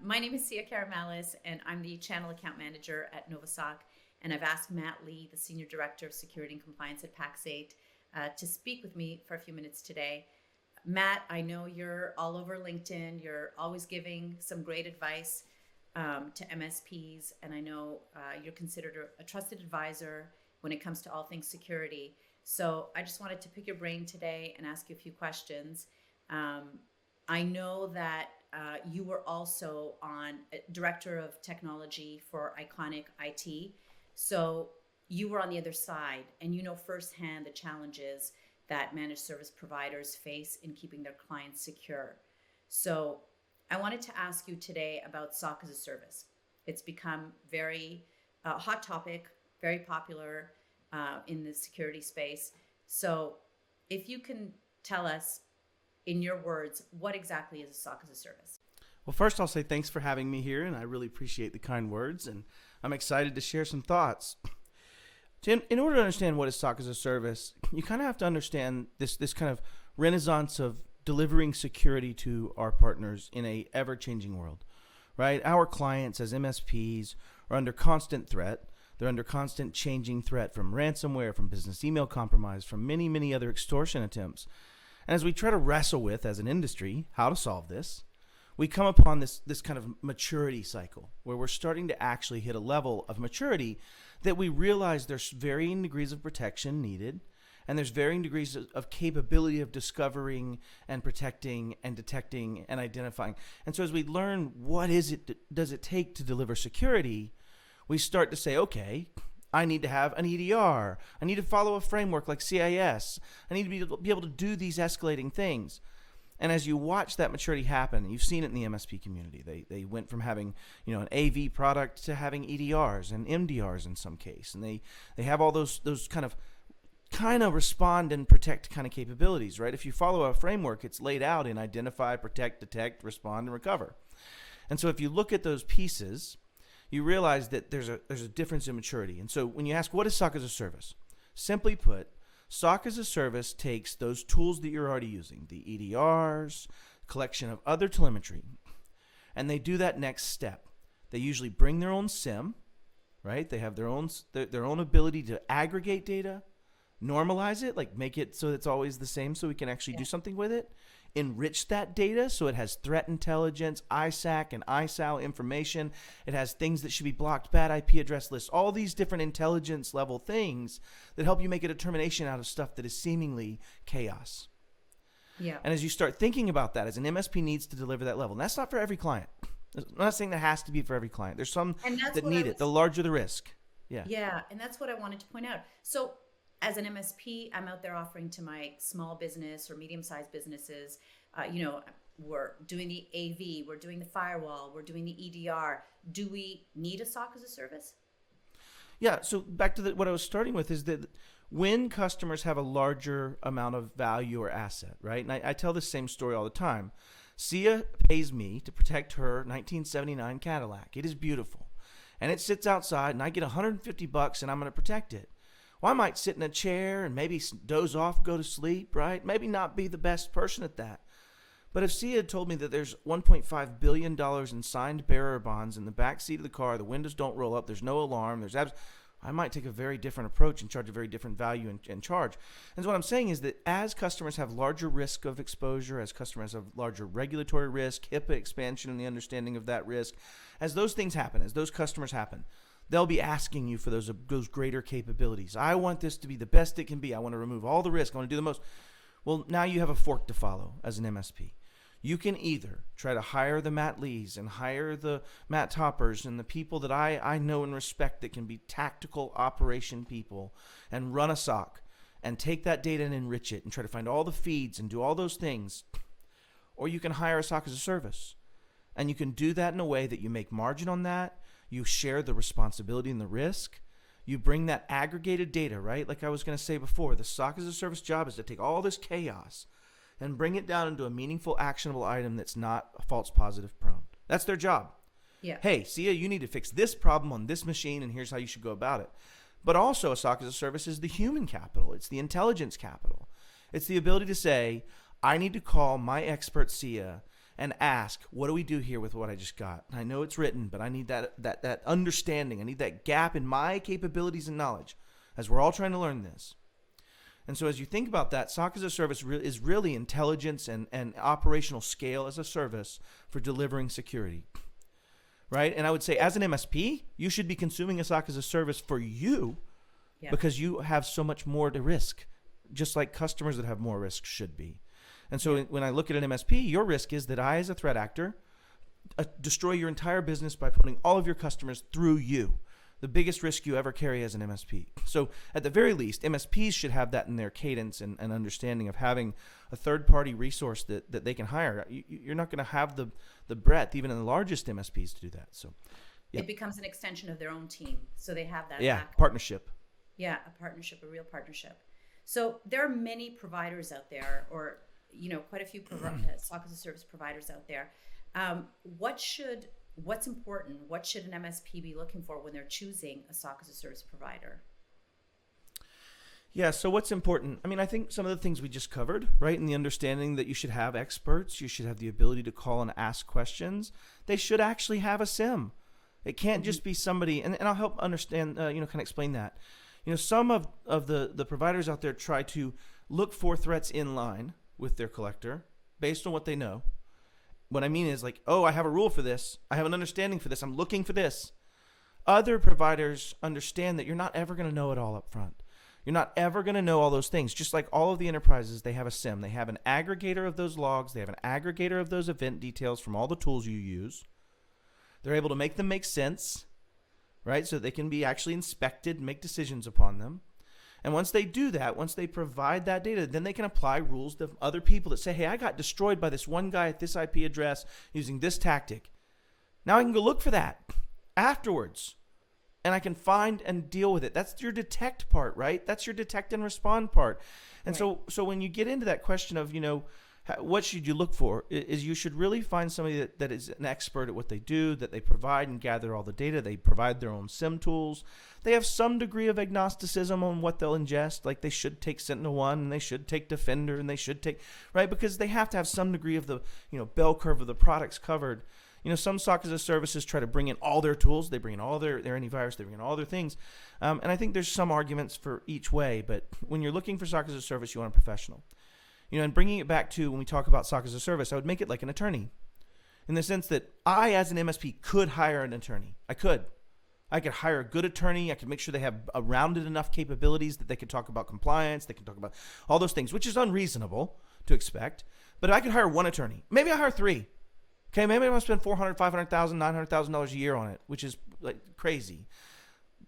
My name is Karamalis, and I'm the Channel Account Manager at Novasoc. And I've asked Matt Lee, the Senior Director of Security and Compliance at Pax8, to speak with me for a few minutes today. Matt, I know you're all over LinkedIn. You're always giving some great advice to MSPs, and I know you're considered a trusted advisor when it comes to all things security. So I just wanted to pick your brain today and ask you a few questions. I know that you were also Director of Technology for Iconic IT. So you were on the other side, and you know firsthand the challenges that managed service providers face in keeping their clients secure. So I wanted to ask you today about SOC as a service. It's become very hot topic, very popular in the security space. So if you can tell us in your words, what exactly is a SOC as a service? Well, first I'll say thanks for having me here, and I really appreciate the kind words, and I'm excited to share some thoughts. In order to understand what is SOC as a service, you kind of have to understand this kind of renaissance of delivering security to our partners in a ever-changing world, right? Our clients as MSPs are under constant threat. They're under constant changing threat from ransomware, from business email compromise, from many, many other extortion attempts. And as we try to wrestle with, as an industry, how to solve this, we come upon this kind of maturity cycle where we're starting to actually hit a level of maturity that we realize there's varying degrees of protection needed, and there's varying degrees of capability of discovering and protecting and detecting and identifying. And so as we learn what does it take to deliver security, we start to say, okay, I need to have an EDR. I need to follow a framework like CIS. I need to be able to do these escalating things. And as you watch that maturity happen, you've seen it in the MSP community. They went from having an AV product to having EDRs and MDRs in some case, and they have all those kind of respond and protect kind of capabilities, right? If you follow a framework, it's laid out in identify, protect, detect, respond, and recover. And so if you look at those pieces, you realize that there's a difference in maturity. And so when you ask what is SOC as a service, simply put, SOC as a service takes those tools that you're already using, the EDRs, collection of other telemetry, and they do that next step. They usually bring their own SIM, right? They have their own ability to aggregate data, normalize it, like make it so it's always the same so we can actually do something with it, enrich that data so it has threat intelligence, ISAC and ISAL information. It has things that should be blocked, bad IP address lists, all these different intelligence level things that help you make a determination out of stuff that is seemingly chaos. Yeah. And as you start thinking about that, as an MSP needs to deliver that level, and that's not for every client. I'm not saying that has to be for every client. There's some that need it, the larger the risk. Yeah. Yeah, and that's what I wanted to point out. So as an MSP, I'm out there offering to my small business or medium-sized businesses, we're doing the AV, we're doing the firewall, we're doing the EDR. Do we need a SOC as a service? Yeah, so back to what I was starting with is that when customers have a larger amount of value or asset, right? And I tell this same story all the time. Sia pays me to protect her 1979 Cadillac. It is beautiful. And it sits outside, and I get $150 and I'm going to protect it. Well, I might sit in a chair and maybe doze off, go to sleep, right? Maybe not be the best person at that. But if Sia had told me that there's $1.5 billion in signed bearer bonds in the back seat of the car, the windows don't roll up, there's no alarm, I might take a very different approach and charge a very different value and charge. And so what I'm saying is that as customers have larger risk of exposure, as customers have larger regulatory risk, HIPAA expansion and the understanding of that risk, as those things happen, as those customers happen, they'll be asking you for those greater capabilities. I want this to be the best it can be. I want to remove all the risk. I want to do the most. Well, now you have a fork to follow as an MSP. You can either try to hire the Matt Lees and hire the Matt Toppers and the people that I know and respect that can be tactical operation people and run a SOC and take that data and enrich it and try to find all the feeds and do all those things. Or you can hire a SOC as a service. And you can do that in a way that you make margin on that. You share the responsibility and the risk. You bring that aggregated data, right? Like I was going to say before, the SOC as a service job is to take all this chaos and bring it down into a meaningful, actionable item that's not false positive prone. That's their job. Yeah. Hey, Sia, you need to fix this problem on this machine, and here's how you should go about it. But also a SOC as a service is the human capital. It's the intelligence capital. It's the ability to say, I need to call my expert Sia and ask, what do we do here with what I just got? I know it's written, but I need that understanding. I need that gap in my capabilities and knowledge as we're all trying to learn this. And so as you think about that, SOC as a service is really intelligence and operational scale as a service for delivering security, right? And I would say as an MSP, you should be consuming a SOC as a service for you because you have so much more to risk, just like customers that have more risk should be. And so when I look at an MSP, your risk is that I, as a threat actor, destroy your entire business by putting all of your customers through you. The biggest risk you ever carry as an MSP. So at the very least, MSPs should have that in their cadence and understanding of having a third-party resource that they can hire. You're not going to have the breadth, even in the largest MSPs, to do that. So it becomes an extension of their own team. So they have that partnership. Yeah, a partnership, a real partnership. So there are many providers out there, or quite a few SOC as a service providers out there. What's important? What should an MSP be looking for when they're choosing a SOC as a service provider? Yeah, so what's important? I mean, I think some of the things we just covered, right? In the understanding that you should have experts, you should have the ability to call and ask questions. They should actually have a SIM. It can't just be somebody, and I'll help understand, kind of explain that. Some of the providers out there try to look for threats in line with their collector based on what they know. What I mean is like, oh, I have a rule for this. I have an understanding for this. I'm looking for this. Other providers understand that you're not ever going to know it all up front. You're not ever going to know all those things. Just like all of the enterprises, they have a SIM. They have an aggregator of those logs. They have an aggregator of those event details from all the tools you use. They're able to make them make sense, right? So they can be actually inspected and make decisions upon them. And once they do that, once they provide that data, then they can apply rules to other people that say, hey, I got destroyed by this one guy at this IP address using this tactic. Now I can go look for that afterwards, and I can find and deal with it. That's your detect part, right? That's your detect and respond part. And right. So when you get into that question of, what should you look for, is you should really find somebody that is an expert at what they do, that they provide and gather all the data. They provide their own SIM tools. They have some degree of agnosticism on what they'll ingest. Like they should take SentinelOne and they should take Defender and they should take, right? Because they have to have some degree of the, bell curve of the products covered. Some SOC as a services try to bring in all their tools. They bring in all their antivirus. They bring in all their things. And I think there's some arguments for each way. But when you're looking for SOC as a service, you want a professional. And bringing it back to when we talk about SOC as a service, I would make it like an attorney in the sense that I, as an MSP, could hire an attorney. I could hire a good attorney. I could make sure they have rounded enough capabilities that they could talk about compliance. They can talk about all those things, which is unreasonable to expect. But I could hire one attorney. Maybe I hire three. Okay, maybe I want to spend $400,000, $500,000, $900,000 a year on it, which is like crazy.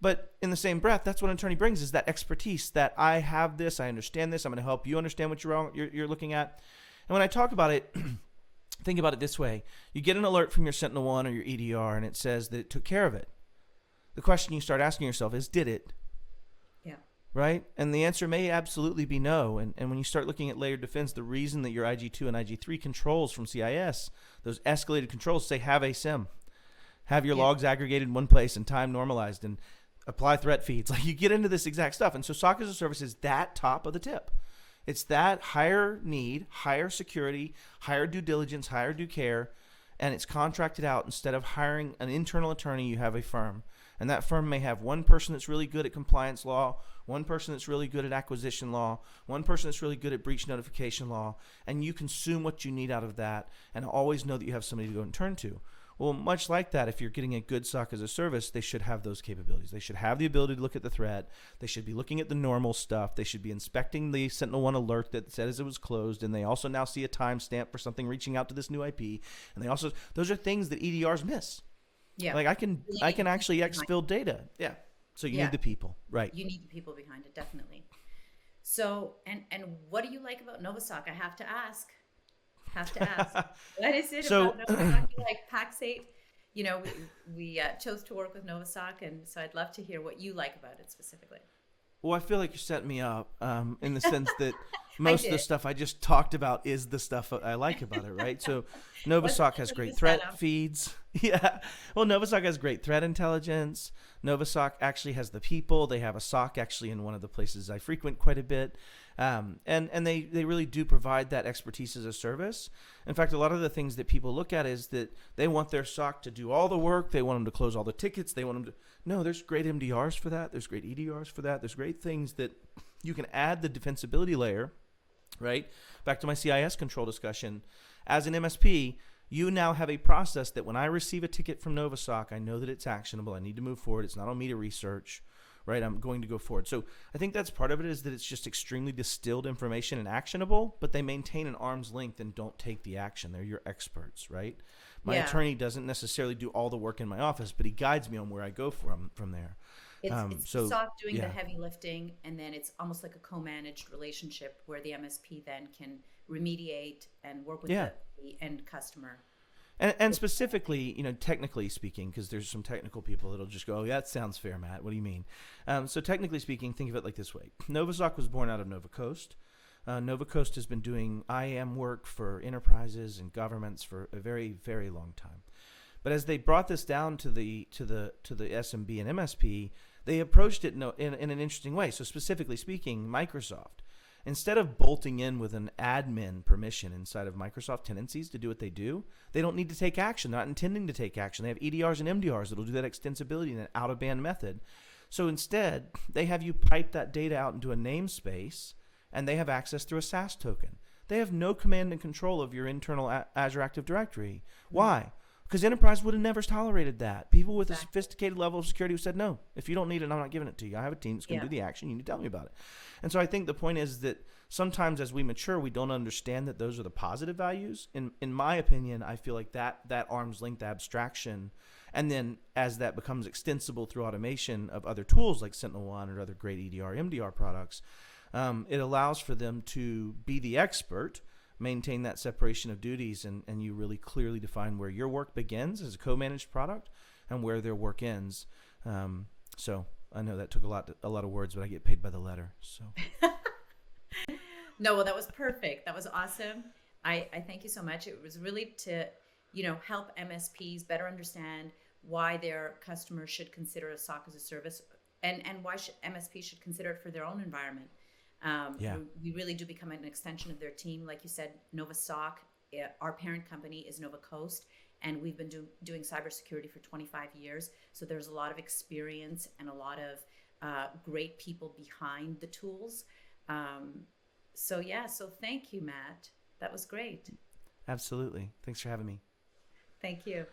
But in the same breath, that's what an attorney brings, is that expertise that I have this, I understand this, I'm going to help you understand what you're looking at. And when I talk about it, think about it this way. You get an alert from your SentinelOne or your EDR, and it says that it took care of it. The question you start asking yourself is, did it? Yeah. Right? And the answer may absolutely be no. And when you start looking at layered defense, the reason that your IG2 and IG3 controls from CIS, those escalated controls say have a SIM. Have your logs aggregated in one place and time normalized and apply threat feeds. Like you get into this exact stuff. And so SOC as a service is that top of the tip. It's that higher need, higher security, higher due diligence, higher due care, and it's contracted out. Instead of hiring an internal attorney, you have a firm. And that firm may have one person that's really good at compliance law, one person that's really good at acquisition law, one person that's really good at breach notification law, and you consume what you need out of that and always know that you have somebody to go and turn to. Well, much like that, if you're getting a good SOC as a service, they should have those capabilities. They should have the ability to look at the threat. They should be looking at the normal stuff. They should be inspecting the SentinelOne alert that says it was closed, and they also now see a timestamp for something reaching out to this new IP. And they also, those are things that EDRs miss. Yeah. Like I can actually exfil data. Yeah. So you need the people, right? You need the people behind it, definitely. So, and what do you like about Novasoc? I have to ask. What is it about Novasoc you like? Pax8, we chose to work with Novasoc, and so I'd love to hear what you like about it specifically. Well, I feel like you're setting me up in the sense that I most of the did. stuff I just talked about is the stuff I like about it, right? So What's Novasoc has what's the great threat setup? feeds. Yeah. Well, Novasoc has great threat intelligence. Novasoc actually has the people. They have a SOC actually in one of the places I frequent quite a bit. And they really do provide that expertise as a service. In fact, a lot of the things that people look at is that they want their SOC to do all the work. They want them to close all the tickets. They want them to. No, there's great MDRs for that. There's great EDRs for that. There's great things that you can add the defensibility layer, right? Back to my CIS control discussion. As an MSP, you now have a process that when I receive a ticket from Novasoc, I know that it's actionable. I need to move forward. It's not on me to research, right? I'm going to go forward. So I think that's part of it, is that it's just extremely distilled information and actionable, but they maintain an arm's length and don't take the action. They're your experts, right? My Yeah. attorney doesn't necessarily do all the work in my office, but he guides me on where I go from there. It's the So SOC doing the yeah, heavy lifting, and then it's almost like a co-managed relationship where the MSP then can remediate and work with yeah. the end customer. And specifically, technically speaking, because there's some technical people that'll just go, "Oh, yeah, that sounds fair, Matt. What do you mean?" So technically speaking, think of it like this way: Novasoc was born out of Nova Coast. Nova Coast has been doing IAM work for enterprises and governments for a very, very long time. But as they brought this down to the SMB and MSP, they approached it in an interesting way. So specifically speaking, Microsoft, instead of bolting in with an admin permission inside of Microsoft tenancies to do what they do, they don't need to take action. They're not intending to take action. They have EDRs and MDRs that'll do that extensibility in an out-of-band method. So instead, they have you pipe that data out into a namespace, and they have access through a SaaS token. They have no command and control of your internal Azure Active Directory. Why? Because enterprise would have never tolerated that. People with a Exactly. sophisticated level of security who said, no, if you don't need it, I'm not giving it to you. I have a team that's going to Yeah. do the action. You need to tell me about it. And so I think the point is that sometimes as we mature, we don't understand that those are the positive values. In my opinion, I feel like that arm's length abstraction, and then as that becomes extensible through automation of other tools like SentinelOne or other great EDR, MDR products, it allows for them to be the expert, maintain that separation of duties, and you really clearly define where your work begins as a co-managed product and where their work ends. So I know that took a lot of words, but I get paid by the letter. So No, well, that was perfect. That was awesome. I thank you so much. It was really to, help MSPs better understand why their customers should consider a SOC as a service, and why MSPs should consider it for their own environment. yeah, We really do become an extension of their team. Like you said, Novasoc, our parent company is Nova Coast, and we've been doing cybersecurity for 25 years. So there's a lot of experience and a lot of great people behind the tools. So thank you, Matt. That was great. absolutely. Thanks for having me. Thank you.